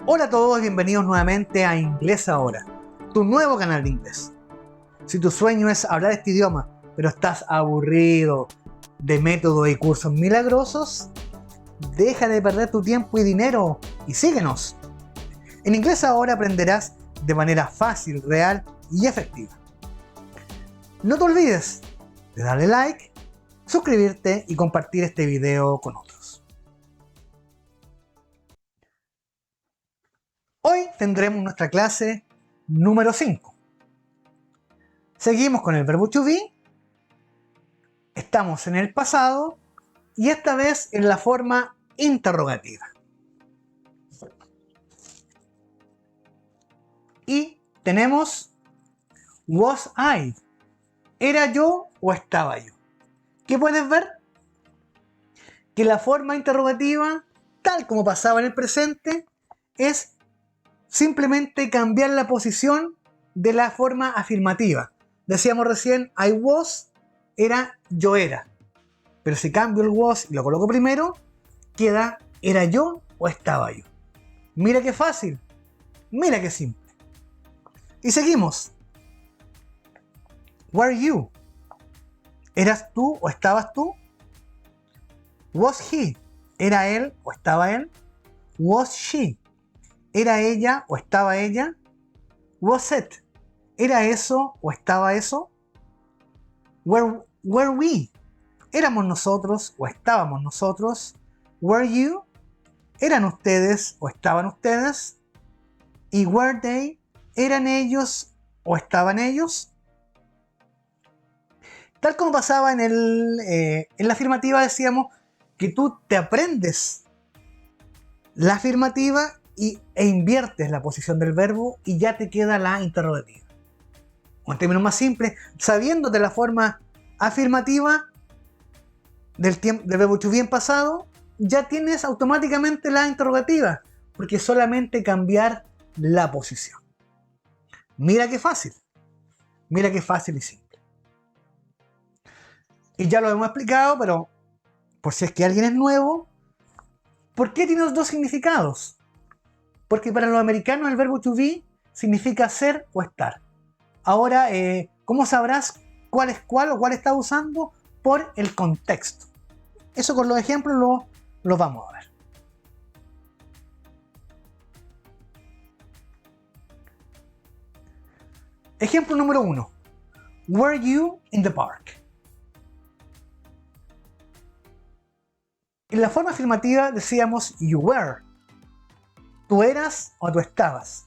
Hola a todos, bienvenidos nuevamente a Inglés Ahora, tu nuevo canal de inglés. Si tu sueño es hablar este idioma, pero estás aburrido de métodos y cursos milagrosos, deja de perder tu tiempo y dinero y síguenos. En Inglés Ahora aprenderás de manera fácil, real y efectiva. No te olvides de darle like, suscribirte y compartir este video con otros. Hoy tendremos nuestra clase número 5. Seguimos con el verbo to be, estamos en el pasado y esta vez en la forma interrogativa. Y tenemos was I, ¿era yo o estaba yo? ¿Qué puedes ver? Que la forma interrogativa, tal como pasaba en el presente, es simplemente cambiar la posición de la forma afirmativa. Decíamos recién, I was, era yo era. Pero si cambio el was y lo coloco primero, queda era yo o estaba yo. Mira qué fácil, mira qué simple. Y seguimos. Were you? ¿Eras tú o estabas tú? Was he? ¿Era él o estaba él? Was she? ¿Era ella o estaba ella? Was it? ¿Era eso o estaba eso? Were we? ¿Éramos nosotros o estábamos nosotros? Were you? ¿Eran ustedes o estaban ustedes? ¿Y were they? ¿Eran ellos o estaban ellos? Tal como pasaba en la afirmativa, decíamos que tú te aprendes la afirmativa e inviertes la posición del verbo y ya te queda la interrogativa. O en términos más simples, sabiéndote la forma afirmativa del verbo to be en pasado, ya tienes automáticamente la interrogativa, porque es solamente cambiar la posición. Mira qué fácil y simple. Y ya lo hemos explicado, pero por si es que alguien es nuevo, ¿por qué tiene los dos significados? Porque para los americanos el verbo to be significa ser o estar. Ahora, ¿cómo sabrás cuál es cuál o cuál estás usando? Por el contexto. Eso con los ejemplos lo vamos a ver. Ejemplo número 1. Were you in the park? En la forma afirmativa decíamos you were. Tú eras o tú estabas.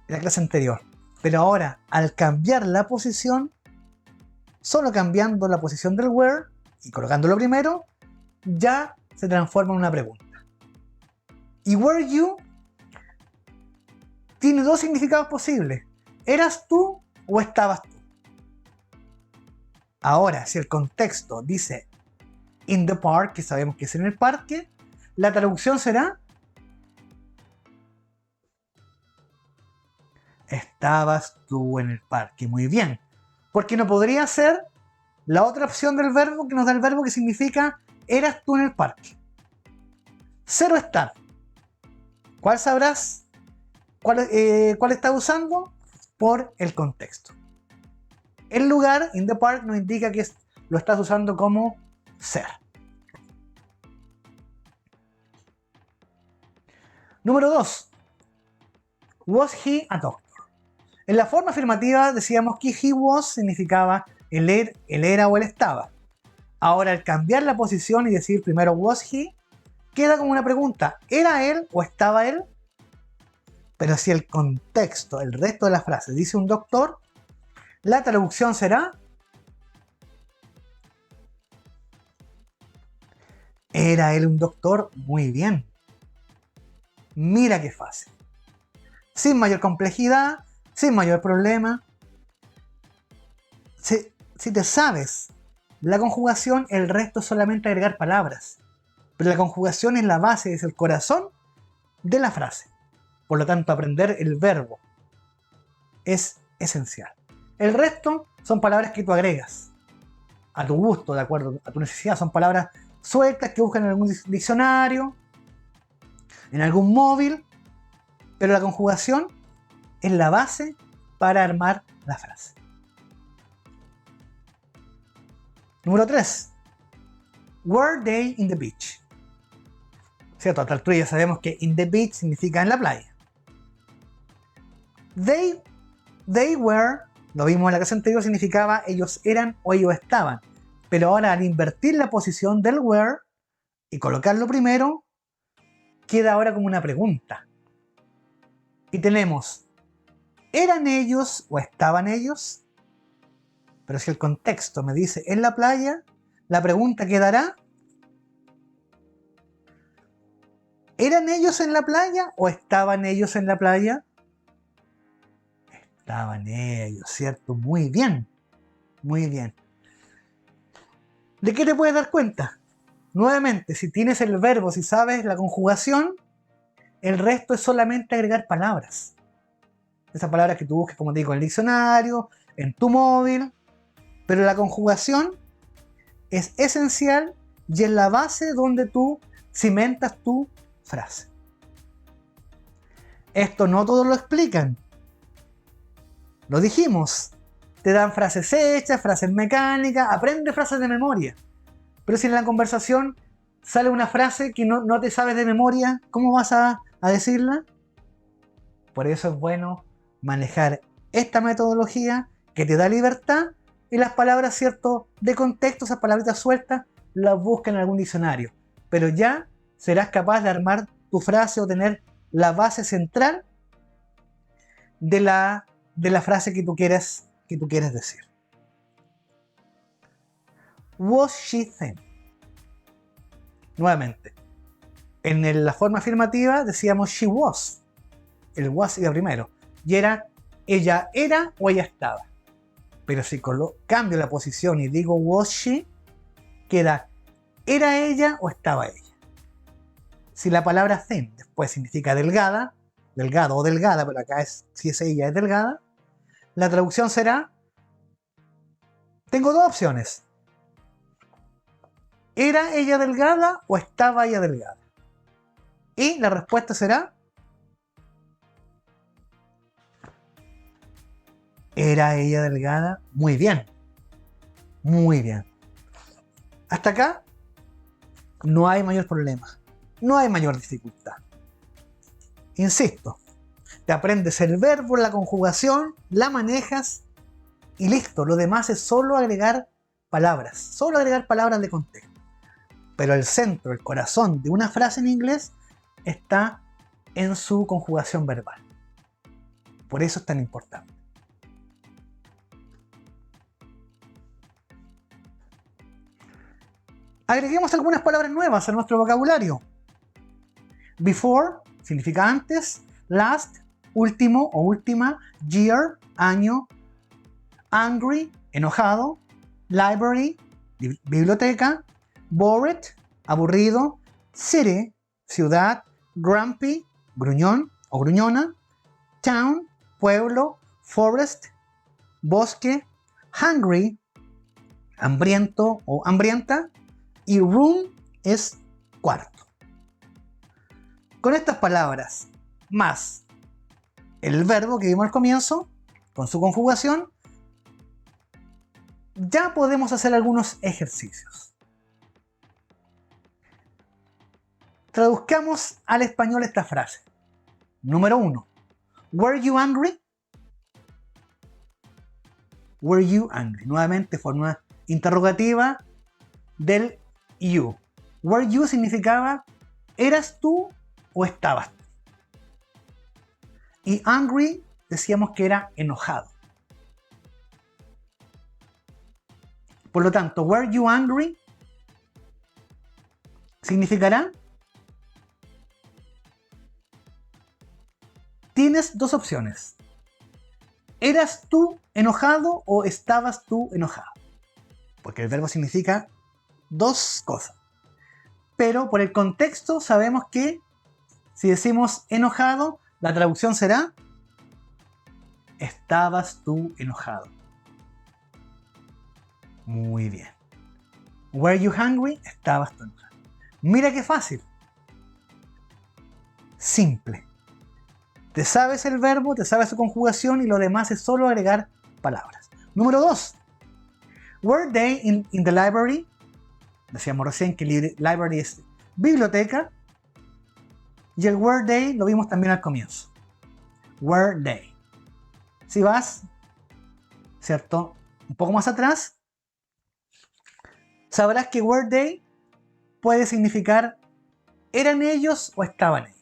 En la clase anterior. Pero ahora, al cambiar la posición, solo cambiando la posición del were y colocándolo primero, ya se transforma en una pregunta. Y were you tiene dos significados posibles. ¿Eras tú o estabas tú? Ahora, si el contexto dice in the park, que sabemos que es en el parque, la traducción será estabas tú en el parque. Muy bien. Porque no podría ser la otra opción del verbo que nos da el verbo que significa eras tú en el parque. Ser o estar. ¿Cuál sabrás? ¿Cuál estás usando? Por el contexto. El lugar, in the park, nos indica que lo estás usando como ser. Número 2. Was he a doctor? En la forma afirmativa decíamos que he was significaba el era o el estaba. Ahora, al cambiar la posición y decir primero was he, queda como una pregunta, ¿era él o estaba él? Pero si el contexto, el resto de la frase dice un doctor, la traducción será ¿era él un doctor? Muy bien. Mira qué fácil. Sin mayor complejidad, sin mayor problema. Si te sabes la conjugación, el resto es solamente agregar palabras. Pero la conjugación es la base, es el corazón de la frase. Por lo tanto, aprender el verbo es esencial. El resto son palabras que tú agregas a tu gusto, de acuerdo a tu necesidad. Son palabras sueltas que buscan en algún diccionario, en algún móvil, Pero la conjugación es la base para armar la frase. Número 3. Were they in the beach? ¿Cierto? A esta altura ya sabemos que in the beach significa en la playa. They were, lo vimos en la clase anterior, significaba ellos eran o ellos estaban. Pero ahora al invertir la posición del were y colocarlo primero, queda ahora como una pregunta. Y tenemos, ¿eran ellos o estaban ellos? Pero si el contexto me dice en la playa, la pregunta quedará, ¿eran ellos en la playa o estaban ellos en la playa? Estaban ellos, ¿cierto? Muy bien, muy bien. ¿De qué te puedes dar cuenta? Nuevamente, si tienes el verbo, si sabes la conjugación, el resto es solamente agregar palabras. Esas palabras que tú busques, como te digo, en el diccionario, en tu móvil. Pero la conjugación es esencial y es la base donde tú cimentas tu frase. Esto no todos lo explican. Lo dijimos. Te dan frases hechas, frases mecánicas, aprende frases de memoria. Pero si en la conversación sale una frase que no te sabes de memoria, ¿cómo vas a decirla? Por eso es bueno manejar esta metodología que te da libertad y las palabras, ¿cierto?, de contexto, esas palabritas sueltas, las busca en algún diccionario. Pero ya serás capaz de armar tu frase o tener la base central de la frase que tú quieres decir. Was she thin? Nuevamente, en la forma afirmativa decíamos she was. El was iba primero. Y era, ella era o ella estaba. Pero si cambio la posición y digo was she, queda, ¿era ella o estaba ella? Si la palabra thin después significa delgada, delgado o delgada, pero acá si es ella es delgada, la traducción será, tengo dos opciones. ¿Era ella delgada o estaba ella delgada? Y la respuesta será, ¿era ella delgada? Muy bien. Muy bien. Hasta acá no hay mayor problema. No hay mayor dificultad. Insisto, te aprendes el verbo, la conjugación, la manejas y listo. Lo demás es solo agregar palabras. Solo agregar palabras de contexto. Pero el centro, el corazón de una frase en inglés está en su conjugación verbal. Por eso es tan importante. Agreguemos algunas palabras nuevas a nuestro vocabulario. Before significa antes, last, último o última, year, año, angry, enojado, library, biblioteca, bored, aburrido, city, ciudad, grumpy, gruñón o gruñona, town, pueblo, forest, bosque, hungry, hambriento o hambrienta, y room es cuarto. Con estas palabras, más el verbo que vimos al comienzo, con su conjugación, ya podemos hacer algunos ejercicios. Traduzcamos al español esta frase. Número 1. Were you angry? Were you angry? Nuevamente, forma interrogativa del you. Were you significaba ¿eras tú o estabas tú? Y angry decíamos que era enojado. Por lo tanto, were you angry significará tienes dos opciones. ¿Eras tú enojado o estabas tú enojado? Porque el verbo significa dos cosas. Pero por el contexto sabemos que si decimos enojado, la traducción será ¿estabas tú enojado? Muy bien. Were you hungry? ¿Estabas tú enojado? Mira qué fácil. Simple. Te sabes el verbo, te sabes su conjugación y lo demás es solo agregar palabras. Número 2. Were they in the library? Decíamos recién que library es biblioteca. Y el were they lo vimos también al comienzo. Were they. Si vas, ¿cierto? Un poco más atrás, sabrás que were they puede significar ¿eran ellos o estaban ellos?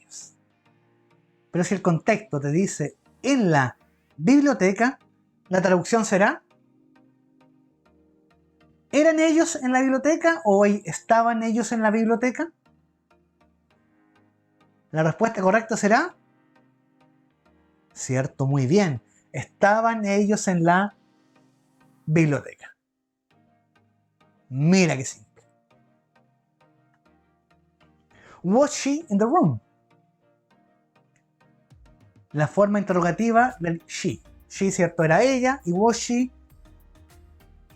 Pero si el contexto te dice en la biblioteca, la traducción será ¿eran ellos en la biblioteca o estaban ellos en la biblioteca? La respuesta correcta será cierto, muy bien. Estaban ellos en la biblioteca. Mira qué simple. Was she in the room? La forma interrogativa del she. She, cierto, era ella, y was she,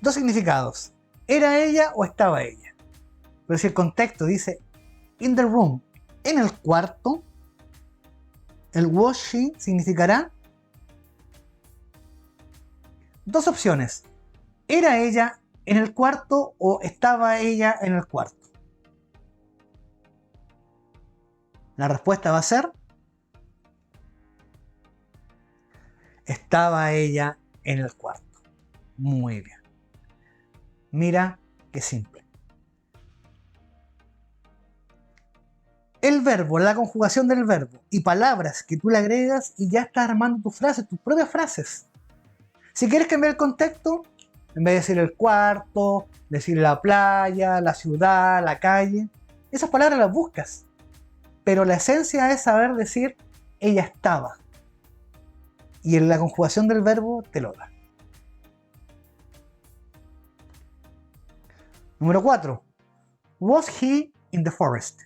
dos significados. ¿Era ella o estaba ella? Pero si el contexto dice in the room, en el cuarto, el was she significará dos opciones. ¿Era ella en el cuarto o estaba ella en el cuarto? La respuesta va a ser estaba ella en el cuarto. Muy bien. Mira qué simple. El verbo, la conjugación del verbo y palabras que tú le agregas y ya estás armando tus frases, tus propias frases. Si quieres cambiar el contexto, en vez de decir el cuarto, decir la playa, la ciudad, la calle, esas palabras las buscas. Pero la esencia es saber decir ella estaba. Y en la conjugación del verbo te lo da. Número 4. Was he in the forest?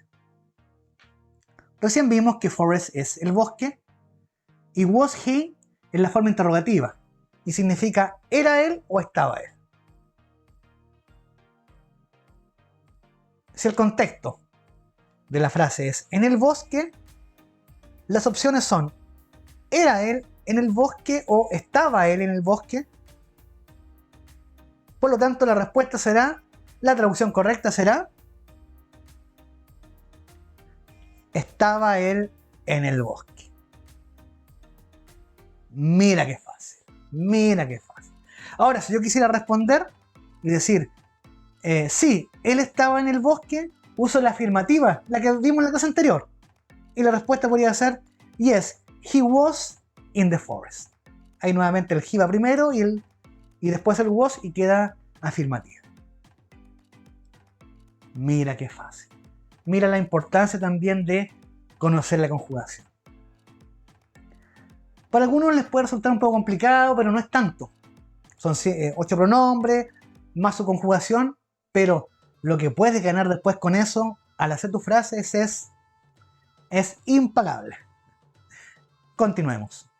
Recién vimos que forest es el bosque y was he es la forma interrogativa y significa ¿era él o estaba él? Si el contexto de la frase es en el bosque, las opciones son ¿era él en el bosque o estaba él en el bosque? Por lo tanto, la respuesta será, la traducción correcta será estaba él en el bosque. Mira qué fácil, mira qué fácil. Ahora, si yo quisiera responder y decir sí, él estaba en el bosque, uso la afirmativa, la que vimos en la clase anterior. Y la respuesta podría ser yes, he was in the forest. Ahí nuevamente el he va primero y después el was y queda afirmativa. Mira qué fácil. Mira la importancia también de conocer la conjugación. Para algunos les puede resultar un poco complicado, pero no es tanto. Son 8 pronombres, más su conjugación, pero lo que puedes ganar después con eso, al hacer tus frases, es impagable. Continuemos.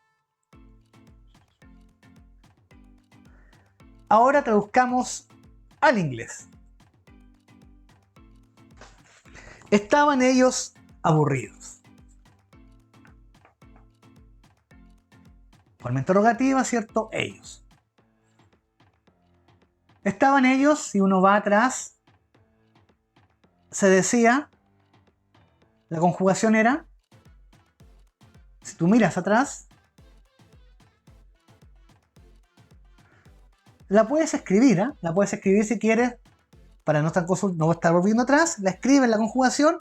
Ahora traduzcamos al inglés. Estaban ellos aburridos. Forma interrogativa, ¿cierto? Ellos. Estaban ellos, si uno va atrás, se decía, la conjugación era, si tú miras atrás, la puedes escribir, ¿eh? La puedes escribir si quieres, para no estar volviendo atrás, la escribes la conjugación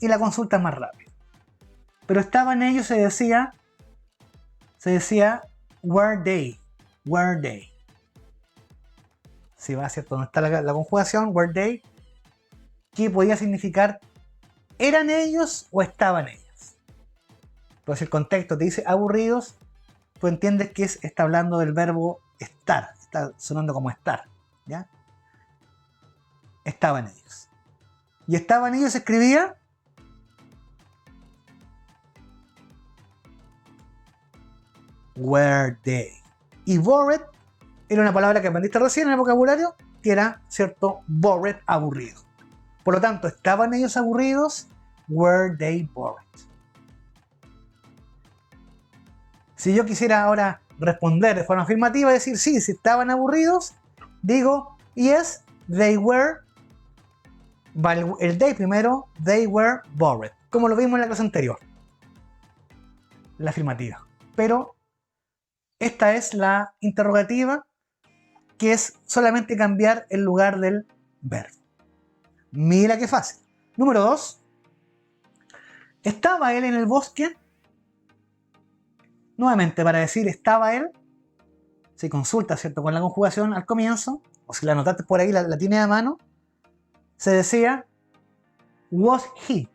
y la consultas más rápido. Pero estaban ellos, se decía, were they. Si va, ¿cierto? Donde está la conjugación, were they, que podía significar ¿eran ellos o estaban ellos? Pues si el contexto te dice aburridos, tú entiendes que está hablando del verbo estar, está sonando como estar, ¿ya? Estaban ellos. Y estaban ellos se escribía were they. Y bored era una palabra que aprendiste recién en el vocabulario, que era, ¿cierto? Bored, aburrido. Por lo tanto, ¿estaban ellos aburridos? Were they bored? Si yo quisiera ahora responder de forma afirmativa, decir sí, si estaban aburridos, digo yes, they were, va el they primero, they were bored, como lo vimos en la clase anterior, la afirmativa. Pero esta es la interrogativa, que es solamente cambiar el lugar del verbo. Mira qué fácil. Número 2. ¿Estaba él en el bosque? Nuevamente, para decir estaba él, se consulta, ¿cierto?, con la conjugación al comienzo, o si la anotaste por ahí, la tienes a mano, se decía was he,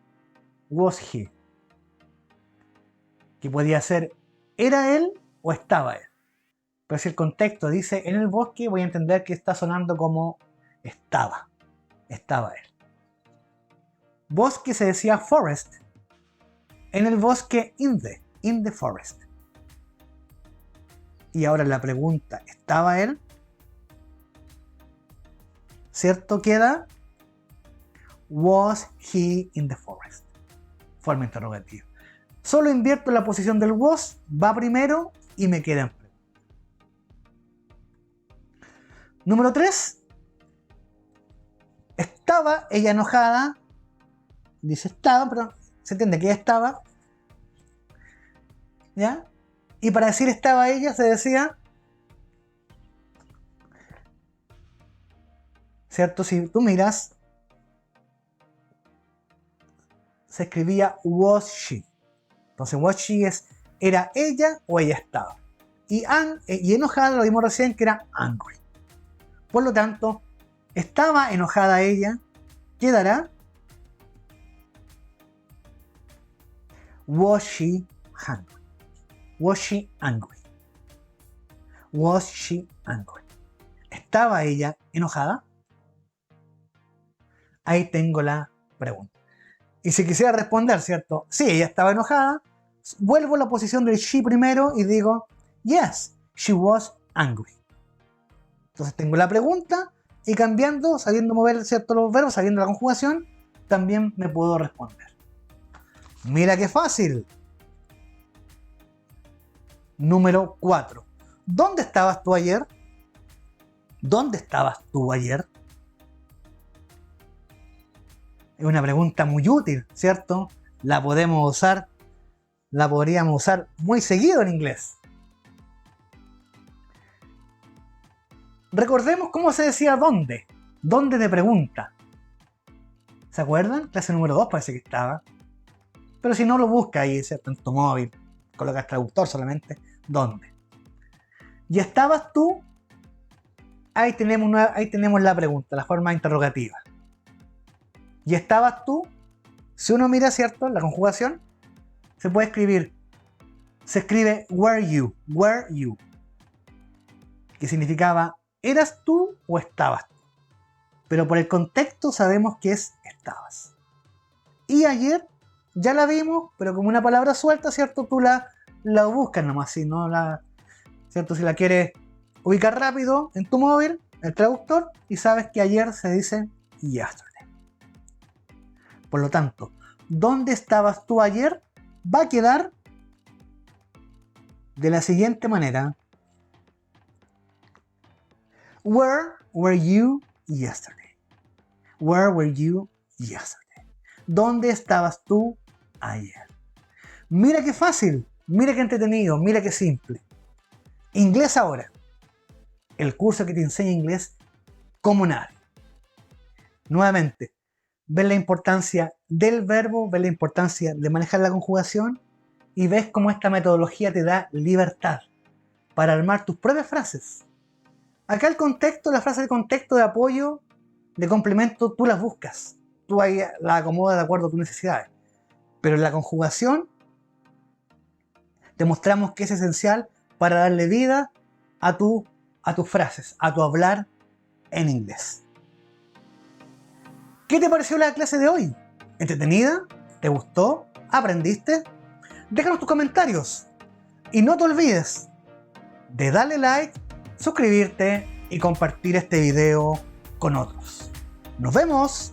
was he, que podía ser era él o estaba él. Pero si el contexto dice en el bosque, voy a entender que está sonando como estaba él. Bosque se decía forest, en el bosque in the forest. Y ahora la pregunta, ¿estaba él? ¿Cierto? Queda was he in the forest. Forma interrogativa. Solo invierto la posición del was, va primero y me queda en pregunta. Número 3. ¿Estaba ella enojada? Dice estaba, pero se entiende que ella estaba. ¿Ya? Y para decir estaba ella se decía, ¿cierto? Si tú miras, se escribía was she. Entonces was she es, ¿era ella o ella estaba? Y enojada lo vimos recién, que era angry. Por lo tanto, ¿estaba enojada ella? Quedará was she hungry? Was she angry? Was she angry? ¿Estaba ella enojada? Ahí tengo la pregunta. Y si quisiera responder, ¿cierto? Sí, ella estaba enojada, vuelvo a la posición del she primero y digo, yes, she was angry. Entonces tengo la pregunta y cambiando, sabiendo mover, ¿cierto?, los verbos, sabiendo la conjugación, también me puedo responder. Mira qué fácil. Número 4. ¿Dónde estabas tú ayer? ¿Dónde estabas tú ayer? Es una pregunta muy útil, ¿cierto? La podríamos usar muy seguido en inglés. Recordemos cómo se decía dónde. ¿Dónde de pregunta? ¿Se acuerdan? Clase número 2 parece que estaba. Pero si no, lo busca ahí, ¿cierto?, en tu móvil. Colocas traductor solamente. ¿Dónde? ¿Y estabas tú? Ahí tenemos la pregunta, la forma interrogativa. ¿Y estabas tú? Si uno mira, ¿cierto?, la conjugación, se puede escribir, se escribe were you, que significaba ¿eras tú o estabas tú? Pero por el contexto sabemos que es estabas. Y ayer ya la vimos, pero como una palabra suelta, ¿cierto?, tú la buscas nomás, si no ¿cierto?, si la quieres ubicar rápido en tu móvil, el traductor, y sabes que ayer se dice yesterday. Por lo tanto, ¿dónde estabas tú ayer? Va a quedar de la siguiente manera. Where were you yesterday? Where were you yesterday? ¿Dónde estabas tú ayer? Mira qué fácil, mira qué entretenido, mira qué simple. Inglés ahora. El curso que te enseña inglés como nadie. Nuevamente, ves la importancia del verbo, ves la importancia de manejar la conjugación y ves cómo esta metodología te da libertad para armar tus propias frases. Acá el contexto, la frase de contexto, de apoyo, de complemento, tú las buscas. Tú ahí la acomodas de acuerdo a tus necesidades. Pero en la conjugación demostramos que es esencial para darle vida a tus frases, a tu hablar en inglés. ¿Qué te pareció la clase de hoy? ¿Entretenida? ¿Te gustó? ¿Aprendiste? Déjanos tus comentarios. Y no te olvides de darle like, suscribirte y compartir este video con otros. ¡Nos vemos!